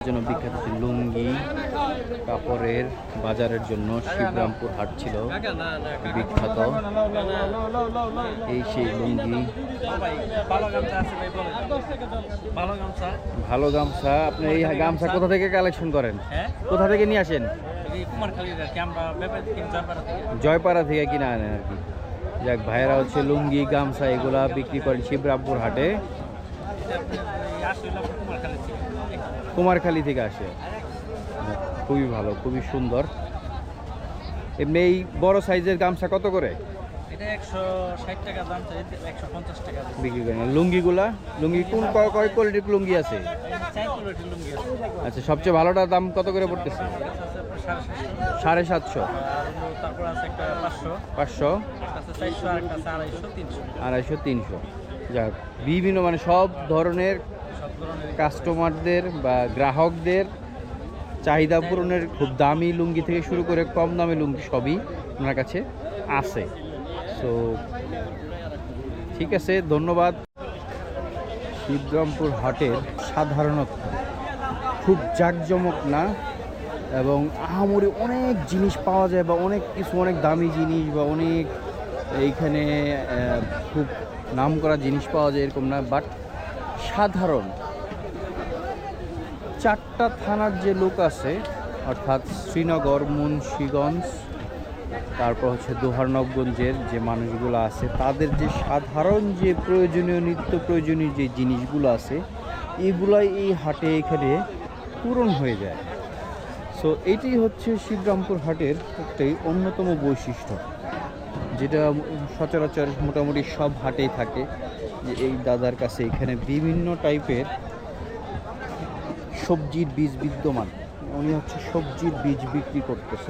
জন্য বিখ্যাত ছিল লুঙ্গি কাপড়ের বাজারের জন্য শিবরামপুর হাট ছিল বিখ্যাত। এই সেই লুঙ্গি ভালো গামছা। আপনি এই গামছা কোথা থেকে কালেকশন করেন? কোথা থেকে নিয়ে আসেন? জয়পাড়া থেকে কিনে আনেন আর কি। যাক, ভাইয়েরা হচ্ছে লুঙ্গি গামছা এগুলা বিক্রি করেন শিবরামপুর হাটে। কুমারখালী থেকে আসে। খুবই ভালো, খুবই সুন্দর। এমনি এই বড় সাইজের গামছা কত করে? এটা 160 টাকা দাম, 150 টাকা বিক্রি করেন। লুঙ্গিগুলা লুঙ্গি কোন কয় কোয়ালিটির লুঙ্গি আছে? 4 কোয়ালিটির লুঙ্গি আছে। আচ্ছা, সবচেয়ে ভালোটার দাম কত করে পড়তেছে? 750। তারপর আছে একটা 500, 500, আছে 400, আর একটা আছে 250, 300। 250, 300। যাক, বিভিন্ন মানে সব ধরনের সব ধরনের কাস্টমারদের বা গ্রাহকদের চাহিদা পূরণের খুব দামি লুঙ্গি থেকে শুরু করে কম দামি লুঙ্গি সবই ওনার কাছে আছে। সো ঠিক আছে, ধন্যবাদ। শিবরামপুর হাটের সাধারণত খুব জাঁকজমক না, এবং আহামরি অনেক জিনিস পাওয়া যায় বা অনেক কিছু অনেক দামি জিনিস বা অনেক এইখানে খুব নামকরা জিনিস পাওয়া যায় এরকম না, বাট সাধারণ 4টা থানার যে লোক আছে, অর্থাৎ শ্রীনগর, মুন্সিগঞ্জ, তারপর হচ্ছে দোহারনবগঞ্জের যে মানুষগুলো আছে, তাদের যে সাধারণ যে প্রয়োজনীয় নিত্য প্রয়োজনীয় যে জিনিসগুলো আছে, এগুলাই এই হাটে এখানে পূরণ হয়ে যায়। সো এটি হচ্ছে শিবরামপুর হাটের একটাই অন্যতম বৈশিষ্ট্য, যেটা সচরাচর মোটামুটি সব হাটেই থাকে। যে এই দাদার কাছে এখানে বিভিন্ন টাইপের সবজির বীজ বিদ্যমান। উনি হচ্ছে সবজির বীজ বিক্রি করতেছেন।